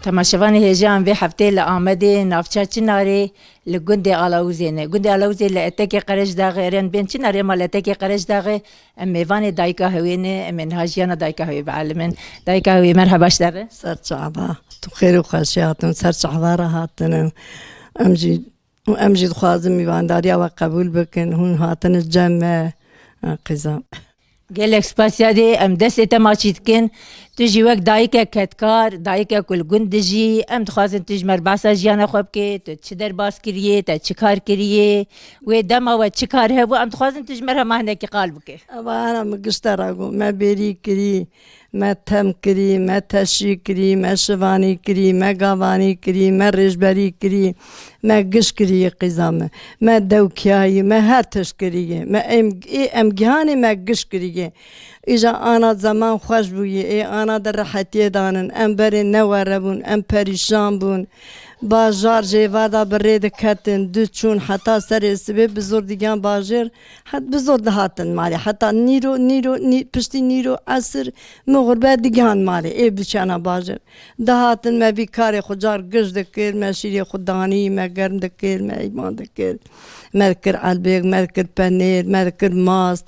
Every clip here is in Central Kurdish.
تماشوانی هجان به هفته لآمده نافچه چناری لگنده آلاوزینه گنده آلاوزی لاتکی قرش داغه رن بین چناری ما لاتکی قرش داغه میوان دایکا هوینه من هاجیانا دایکا هوی بعلمن دایکا هوی مرحبا شداره سرچعبا تو خیر و خشیاتم سرچعبا را هاتن امجید خوازم میوان داریا و قبول بکن هون هاتن جمع قزام گل اکسپاسیا دی ام دست تماشید کن تجی وقت دایکا کتکار دایکا کل گندجی ام تخوازن تج مرباسا جیانا خوب که تو چه در باس کریه تا چه کار کریه و دما و چه کار هوا ام تخوازن تج مرها مهنه کی قال بکه اما انا مقشتراغو ما بيري كري ما تم كري ما تشي كري ما شواني كري ما قواني كري ما رجبري كري ما قش كري قزامة ما دوكياي ما هرتش كري ما ام جهاني ما قش كري إجا أنا زمان خوش بوي أنا در راحتي دانن ام بري نواربون ام پریشان بون باجار جیوادا برید کتن دو چون حتی سر سبب بزرگ دیگه باجر حتی بزرگ دهاتن مالی حتی پشتی نیرو عصر مغربه دیگه مالی ای بچانا باجر دهاتن ما بیکار خودجار گش دکر ما شیری خوددانی ما گرم دکر ما ایمان دکر ما دکر علبیگ ما دکر پنیر ما دکر ماست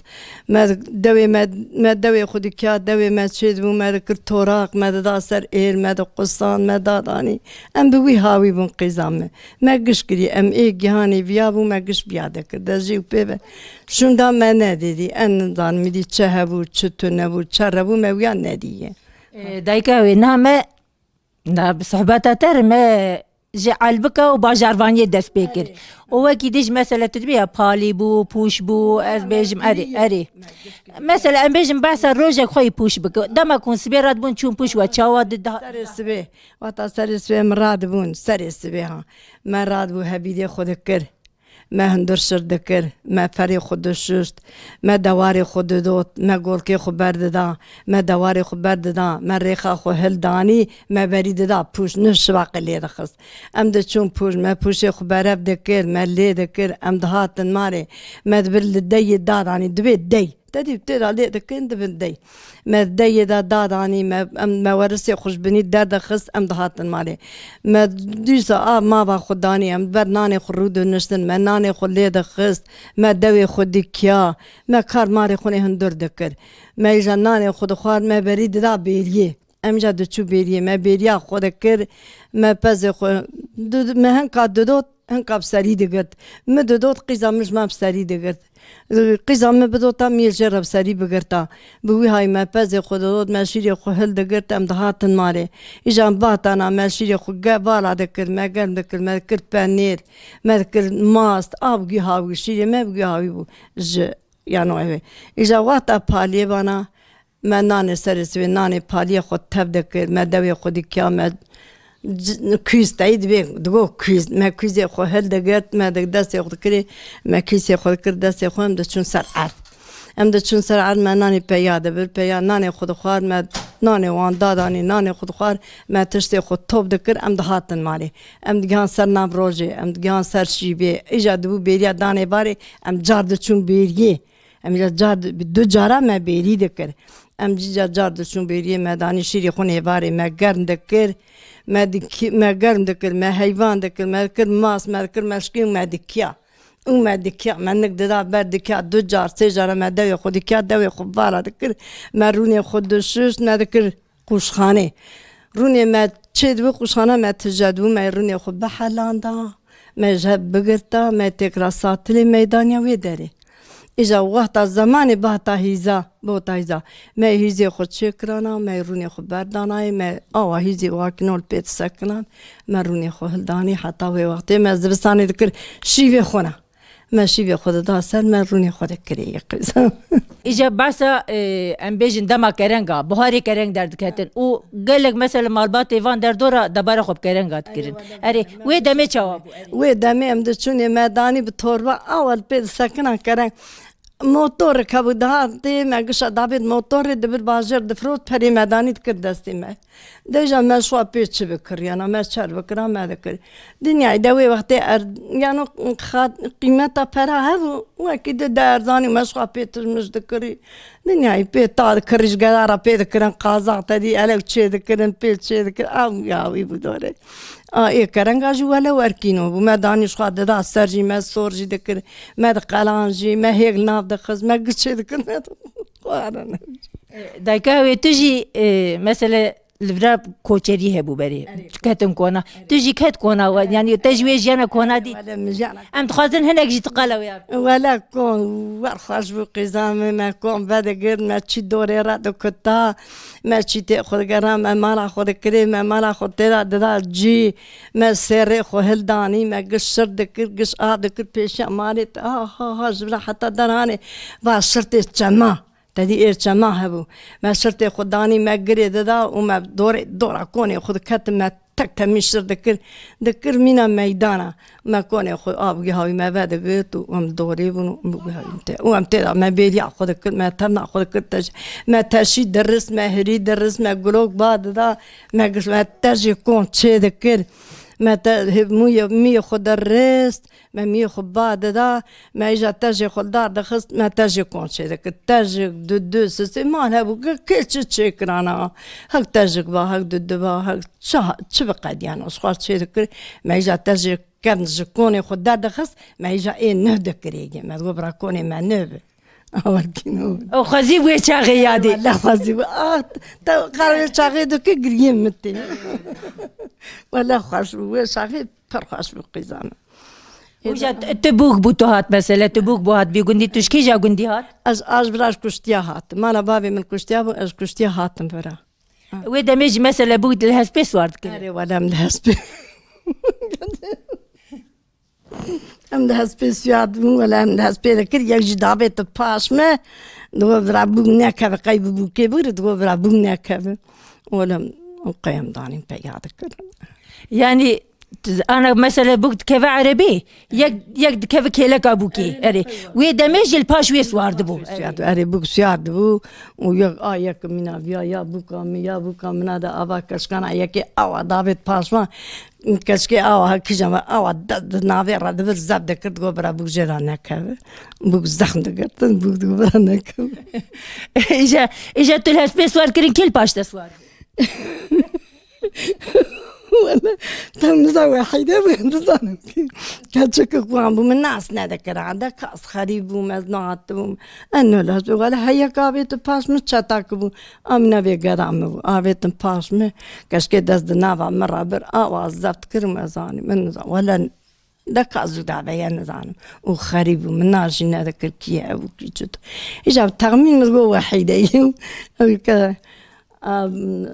ما دوی خودی که دوی ما چید و ما دکر توراق ما دا سر ایر ما دا قصان ما دادانی ام بوی هاوی بون قیزامه ما گش کری ام ای گهانی بیابو ما گش بیاده کرده جیو پیبه شوندا ما ندیدی ان دان میدی چه هبو چه تو نبو چه ربو ما ویا ندیه دایکا وی نامه نا بصحبات تر ما جعل بكا وباجروانية دست بيكر ووكي ديج مثلا تدبيها بالي بو بوش بو از بيجم اري مثلا ام بيجم باسا روجك خوي بوش بك دما كون سبيرات بون چون بوش وچاوا دد سر سبه واتا سر سبه مراد بون سر سبه ها مراد بو هبيدي خود کر ما هندر شرد کر ما فری خود شست ما دواری خود دوت ما گلکی خود برد دا ما دواری خود برد دا ما ریخا خود هل دانی ما برید دا پوش نشواق لید خست ام ده چون پوش ما پوش خود برف دکر ما لید کر ام دهاتن ماره ما دبر لدی دادانی دوی دی تدي بتدعى ليه دكين دبن دي ما دي دا داني ما ورثي خوش بني دا خص ام دهاتن مالي ما ديسا ما با خداني ام برناني خرود نشتن ما ناني خلي دا خص ما دوي خودي كيا ما كار ماري خوني هندور دكر ما يجناني خود خوار ما بريد دا بيريه ام جا دچو بيريه ما بيريا خود كر ما پز خو ما هنكا دودوت هنكا بسري دگت ما دودوت قيزا مش ما بسري دگت قیزام بدوتا میل جرب سری بگرتا بوی های ما پز خودت ماشیری خو هل دگرت ام دهاتن ماره ایجان باتانا ماشیری خو بالا دکر ما گرم دکر ما دکر پنیر ما دکر ماست آب گی هاوی شیری ما بگی هاوی بو ج یانو اوه ایجا واتا پالیه بانا ما نان سرسوی نان پالیه خود تب دکر ما دوی خودی کیا ما کیز تایید بی دو کیز ما کیزی خو هل دگرت ما دگ دستی خود کری ما کیزی خود کرد دستی خو هم دچون سر عرض هم دچون سر عرض ما نانی پیاده بر پیاد نانی خود خوار ما نانی وان دادانی نانی خود خوار ما تشتی خود توب دکر هم دهاتن ماری هم دیگه سر نبروجه هم دیگه سر شیبه ایجاد بو بیریا دانه باری هم جارد چون بیریه هم جارد دو جارا ما بیری دکر هم جارد چون بیریه ما دانی شیری خونه باری ما گرم دکر ما گرم دکر ما حیوان دکر ما دکر ماس ما دکر مشکی ما دکیا اون ما دکیا من نقدر بر دکیا دو جار سه جار ما دوی خودی کیا دوی خود بالا دکر ما رونی خود دشش ما دکر قوشخانه رونی ما چه دو قوشخانه ما تجدو ما رونی خود بحلاندا ما جهب بگرتا ما تکرار ساتلی میدانیا وی داره ایجا وقت از زمانی بهتا هیزا ما هیزی خود شکرانا ما رونی خود بردانای ما آوا هیزی واکنول پیت سکنان ما رونی خود هلدانی حتی وی وقتی ما زبستانی دکر شیوه خونه ما شیوه خود دا سر ما رونی خود کری قیزم ایجا باسا ام بیجن دما کرنگا بهاری کرنگ درد کتن او گلگ مثلا مالبات ایوان در دورا دبار خوب کرنگات کرن اری وی دمه چاوا وی دمه ام دچونی مدانی به توربا اول پیت سکنان کرنگ موتور كابو دهاتي ما قش دافيد موتور دبر باجر دفروت بري مداني تكدستي ما ديجا ما شوا بيتش بكر يعني ما شار بكرا ما ذكر دنيا دوي وقت يعني خاد قيمتها برا هذا واكيد دار زاني ما شوا بيتش مش ذكري دنيا بيت تاع كريش قدارة بيت كرن قازع تدي أنا وشي ذكرن بيت شي ذكر أو يا وي بدوري إيه كرنجاجي ولا وركينو وما داني شو هذا دا سرجي ما سورجي ذكر ما دقلانجي ما هيك ناف دخز ما قلت ذكر ما قارن دايكا تجي مثلا الفراب كوتشري هبو بري كاتم كونا تجي كات كونا يعني تجويج انا كونا دي ولا مجانا ام تخازن هناك جيت قالوا يا ولا كون ورخاش بقزام ما كون بعد غير ما تشي دوري راد كتا ما تشي تاخذ غرام ما ناخذ كريم ما ناخذ ترى جي ما سيري خو هلداني ما قشر دكر قش دكر بيش مالت ها جبلا حتى دراني باشرتي جما تدي إيش ما هبو ما شرتي خداني ما قريد دا وما دور كوني خد كت ما تك مشر ذكر مينا ميدانا ما كوني خد أبغي هاي ما بعد قلت وام دوري وام تلا ما بيلي خد كل ما تمنع خد كل ما تشي درس ما هري درس ما قلوك بعد دا ما قش ما تجي كون شيء ذكر ما مية خد الرست ما مية خد بعد دا ما إجا تجي خد دار دخست ما تجي كون شيء ذاك تجي دو سسي ما لهبو كل شيء كرانا هك تجي با هك دو با هك شبقة ديانا شخص شيء ذاك ما إجا تجي كان جكوني خد دار دخست ما إجا إيه نهدى كريجي ما تقول براكوني ما نهبه أوركينو او خزي وي شاغي يادي لا خزي تا قال شاغي دوك غريم متي ولا خاش وي شاغي فرخاش بالقزامه وجا تبوك بوتوهات مثلا تبوك بوهات بيقندي تشكي جا قندي هات از براش كشتيا هات ما انا بابي من كشتيا از كشتيا هاتم برا ودا ميجي مثلا بوك الهاس بيسوارد كده اري ولا من الهسبي ام ده سپیسیاد ولا ام ده سپیده کر یک جدابه تو پاش ما دو برا بوگ نکه قیب بوکی بود دو برا بوگ نکه ولا قيم داني بياد كر يعني انا مثلا بوقت كيف عربي يك كيف كيلك ابوكي اري ويدمج الباش ويسوارد بو اري بوك سياد بو ويك يك منا يا بوكا من هذا ابا كشكان يك او دافيد باشما كشكي او هكجما او نافي رد بالزب دكت غبره بوك جرانك بوك زخم دكت بوك غبرانك اجا تلها سبيسوار كرين كل باش تسوار ولا تنزوي حيدا بنزانك كاتشك قوام من الناس نذكر عندك كاس خريب ومزنات انه لا ولا هيا كابيت باش متشاتاك بو امنا بيقرام ابيت باش ما كاش كده دنافا مره بر وظفت كرم ازاني من ولا دك ازودا بيان زان وخريب من ناجي نذكر كي وكي جد اجا تغمين مزو وحيده يوم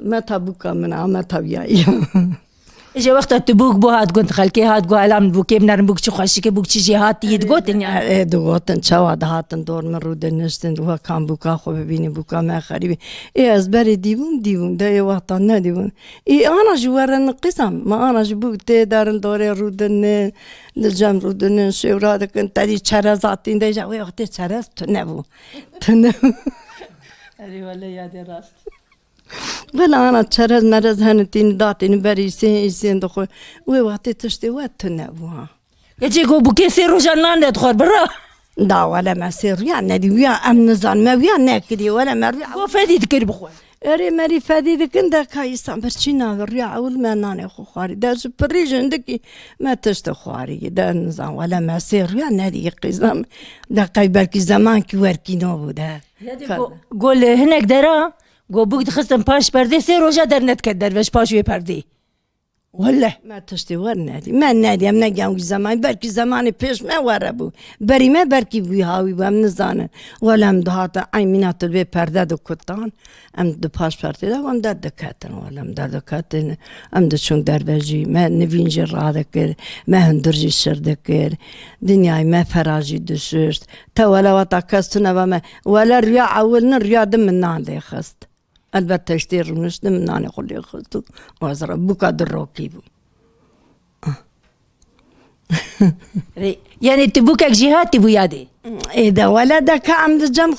ما تبوكا من عام طبيعي اجا وقت تبوك بو هات قلت خلكي هات قو علام بوكي بنار بوك شو خشيكي بوك شي هات يدقوتن يعني دقوتن شواد هاتن دور من رود النشتن وها كان بوكا خو ببيني بوكا ما خريبي ايه ازبري ديبون ده وقت نا ديبون ايه انا جوارن قسم ما انا جبوك تي دارن دوري رودن الجام رودن شورا كنت تدي شرازاتين ده جا وقت شراز تنبو اري ولا يا دي راست ولا أنا تشرز مرز هنتين داتين بريسين دخول ووقت تشتي واتنبوها يجي قو بوكي سيرو جنان يدخل برا دا ولا ما سير يعني دي ويا أمن زان ما ويا ناكدي ولا ما ويا قو فادي تكر بخوي أري مري فادي ذكن دا كايسان برشينا الريا أول ما ناني خو خاري دا بريج عندك ما تشتي خواري دا نزان ولا ما سير يعني هذه قزام دا قايبالك زمان كي وركينو دا قول هناك درا قو بوك تخصم باش بردي سيرو جا درنت كدر باش باش بردي ولا ما تشتي ورنادي ما نادي أم نجاوي زمان بركي زمان بيش ما وربو بري ما بركي بيهاوي وام نزانن ولا أم دهاتا أي منات البي پرده دو كتان أم دو باش پرده دا وام در دكاتن ولا أم در دكاتن أم دشون دروجي ما نوینجی را دکر ما هندرجي شر دکر دنیای ما فراجي دشرت تا ولا وطاكستنا وما ولا ريا عولنا ريا دم النان دي خست البته اشتير مش من أنا خلي خلطو وازرا بوكا دروكي بو يعني تبوكك جهاتي بو يادي إذا ولدك أم جم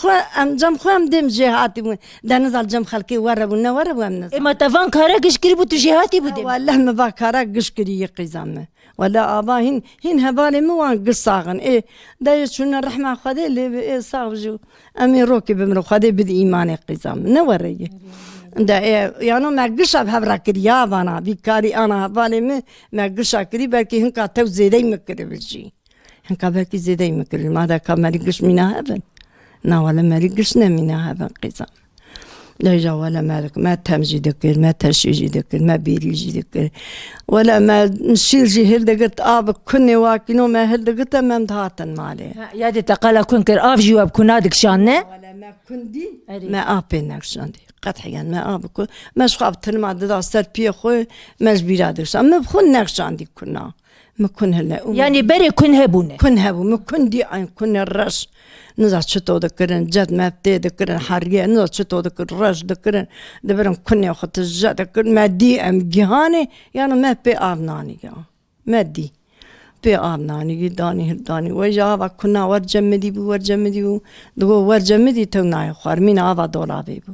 خو أم دم جهاتي بون ده نزل جم خلقي وربونا وربو أم نزل اما تفان كاركش كري بو تو جهاتي بو دم والله ما باكارك قشكري يقيزامه ولا أبا هن هبالي موان قصاغن إيه ده يشون الرحمة خدي اللي إيه صاغجو أمي روكي بمرو خدي بدي إيماني قيزام نوريه ده إيه يعني ما قشة بهبرا كريا بانا بيكاري أنا هبالي ما قشة كري بلكي هنكا تو زيدي مكري بالجي هنكا بلكي زيدي مكري ما ده كمالي قش منا هبن نا ولا مالي قشنا منا هبن قيزام لا جا ولا مالك ما تمجي ذكر ما تشيجي ذكر ما بيريجي ذكر ولا ما نشيل جي هل دقت آب كني واكنو ما هل دقت ما مدهاتن مالي يادي تقالا كون كر آف جواب كنادك شانه ولا ما كندي ما آبينك شاندي قطعيا ما آب كن ما شخابتن ما ددا سر بيه خوي ما جبيرادك شان ما بخون نقشاندي كنا ما كن هلا يعني بري كن هبونه كن هبو ما كندي عين كن الرش نزل شتو ذكرن جد ما بتي ذكرن حرية نزل شتو ذكر رش ذكرن دبرن كني أخت الجد ذكر ما دي أم جهاني يعني ما بي آبناني يا ما دي بي آبناني داني وجا كنا ورجمدي بو دو ورجمدي تونا يخار مين آبا دولابي بو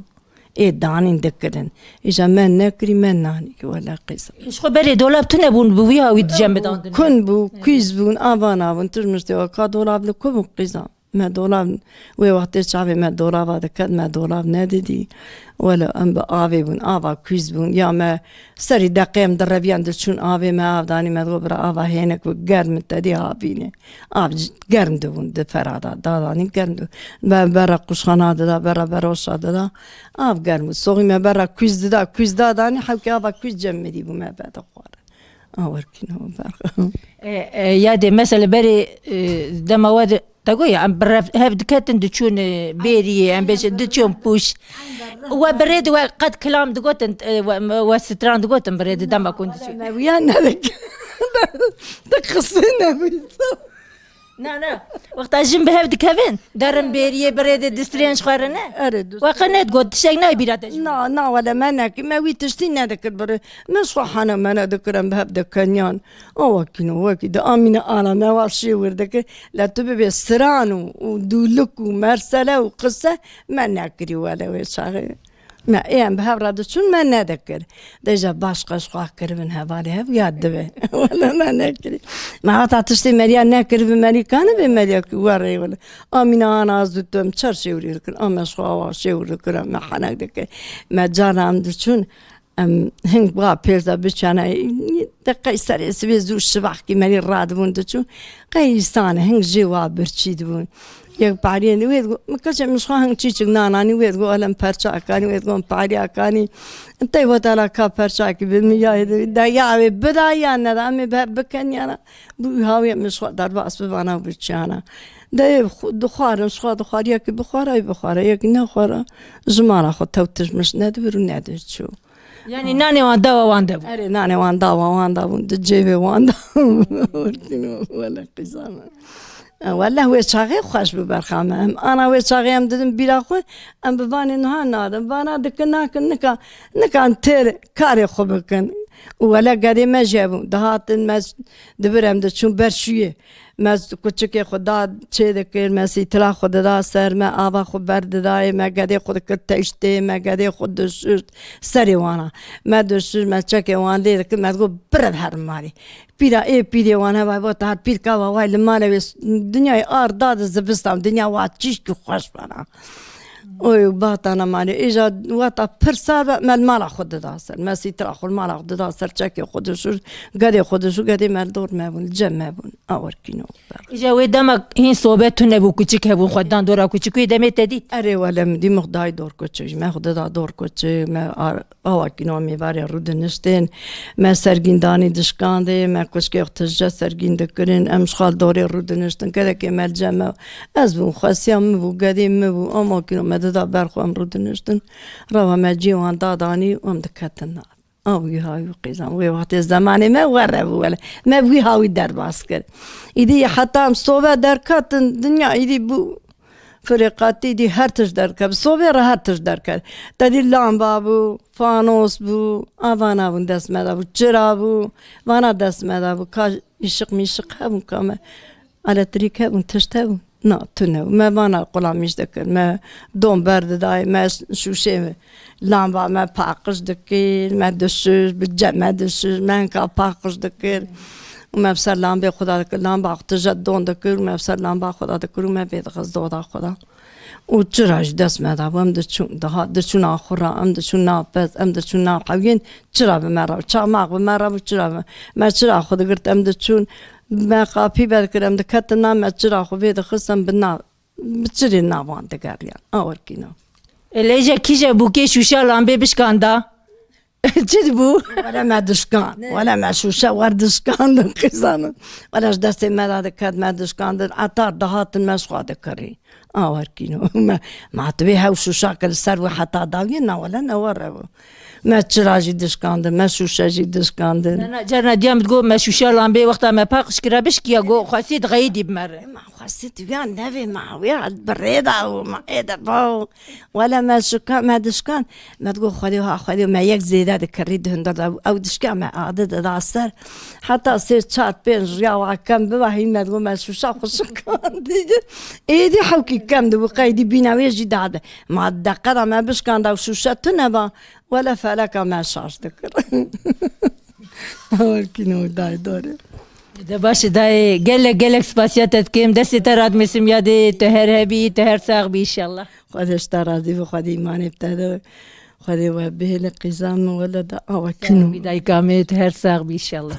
إيه داني ذكرن إذا ما نكري ما ناني ولا قصة شخو بري دولاب تنبون بويها ويتجمع داندن كن بو كيز بون آبانا بون ترمشتي وكا دولاب لكم قصة ما دولاب وقت شعبي ما دولاب هذا كد ما دولاب نادي ولا أم بآبي بون آبا كويز بون يا ما سري دقيم دربيان دلشون آبي ما آبداني ما دوبرا آبا هينك وقرم تدي آبيني آب قرم دون دفرادا داداني قرم دو برا قشخانا دا برا بروشا دا آب قرم صوغي ما برا كويز داداني حوكي آبا كويز جمدي بو ما بعد أخوار وركينو برا يادي مثلا بري دمواد تقول عم برف هاف دكاتن دتشون بيري عم بيش دتشون بوش وبريد وقد كلام دقوتن وستران دقوتن بريد دم أكون دتشون ويانا لك تقصينا نا وقت أجيب بهاف دكافين دارن بيري بريد دسترينش خارنا وقنات قد شيء بيرات نا ولا منك ما ويتشتينا ذكر بر مش وحنا ما ذكر بهاف دكانيان أو كينو وكذا أمينة أنا ما واشي وردك لا تبي بسرانو ودولك ومرسلة وقصة ما نكري ولا وشاغي ما إيام بهبرد شون ما نذكر دجا باش قشقا كربن هبالي ياد به ولا ما نكري ما تعطشتي مريا نكر بمريكان بمريا وري ولا أمينة أنا زدتم تشرشي وريكن أما شوا شوريكن ما حنك دك ما جانا عم دشون هنگ با پیرزا بچانه دقیق سری سویزو شباح کی مری راد بون دچون قیستان هنگ جواب برچید بون یک پاری نوید مکش مش هنگ چیچ نانا نوید گو علم پرچا کانی نوید گو پاری کانی انتي وتلا کا پرچا کی بمیاه دیا بدایا ندام بکنیانا بو هاوی مش در باس بوانا بچانا ده دخار مش دخار یک بخاره یک نخاره زمان خود توتش مش ندبر ندر شو يعني ناني واندا أري ناني واندا دجيبي واندا ولا قزامة ولا هو شاغي خوش ببرخامه أنا هو شاغي أم ددم بلا خو أم بباني نها نادم بانا دكنا نكان تير كاري خبكن ولا قدي ما جابوا دهات ما دبرم دشون برشوية ما كتشكي خدا شيء ذكر ما سيتلا خدا سر ما آبا خو برد داي ما قدي خود كتشتي ما قدي خود دشت سري وانا ما دشت ما تشكي وان دي ذكر ما تقول برد هرماري بيدا بيدي وانا باي بتاع بيد كوا واي لما لبس الدنيا أرض زبستم الدنيا واتشيش كخوش بنا اوه باتانا مالي اجا واتا برسابة ما المالا خود داسر ما سيترا خود المالا خود داسر چاكي خودشو قدي مردور مابون الجم مابون اور كينو اجا ويدامك هين صوبت نبو كوچيك هبون خدان دورا كوچيك يدمي تدي اري ولا مدي مخداي دور كوچي ما خود دا دور كوچي ما او كينو مي باري رودنشتين ما سرگينداني دشكاندي ما كوچكي اختجا سرگين دكرين امش خال دوري رودنشتن كده كمال جمع از بو خاصيام بو قديم بو اما كينو دا برخو امرو دنشتن روا ما جيوان داداني وام دكتنا او يهاي قيزان وي وقت الزمان ما وربو ولا ما بوي هاوي در باسكر ايدي حتى ام صوبه دركات الدنيا ايدي بو فرقاتي دي هرتش دركب صوبه را هرتش دركب تدي لامبا بو فانوس بو اوانا بو دست مدا بو چرا بو وانا دست مدا بو کا عشق میشق هم کامه elektrik hebûn tişt hebûn na tu ne me vana qolamîş dikir me dom berdidayê me şûşê lamba me paqij dikir me dişir bi cem dişir me hinka paqij dikir û me bi ser lambê xwe da dikir lamba xwe tije don dikir û me bi ser lamba xwe da dikir û me pê dixist doda xwe da û çira ji dest me da bû em diçûn daha diçûn axura em diçûn napez em diçûn naqewiyên çira bi me re çamaq bi me re bû çira me çira xwe digirt em diçûn me qapî vedikir em diketin na me çira xwe vê dixistin bi çirê navan digeriyan awerkî na Elêje kîje bûkê şûşa lambê bişkanda. Çi bû? Were me dişkan were me şûşe wer dişkandin qîzanin were ji destê me da diket me dişkandin etar dihatin me xwa dikirî awerkî me matibê hew şûşa kir ser wê heta dawiyê na wele ne were bû me çira jî dişkandin me şûşe jî dişkandin Cerna diyam got me şûşa lambê wexta me paqij kira bişkiya got xwesî diğeyî dî bimere. xwesî tu ya nevê me wê bi rêda û me êde baw wele me şika me dişkan me digot xwedê ha xwedê me yek zêde dikirî di hundir da ew dişka me ade dida ser heta sê çar pênc ya wa kem bivehîn me digot me şûşa xwe şikandî êdî hewkî kem dibû qeydî bîna wê jî dade ma deqera me bişkanda û şûşe tu neba wele feleka me şarj dikir awerkî dayê dore De baş dayê gelek spasiya te dikim destê te radmesim yadê tu her hebî tu her sax bî inşallah. Xwedê ji te razî bi xwedî îmanê bi te de xwedê we bihêle qîza min wele de awekî Dayîka me tu her sax bî inşallah.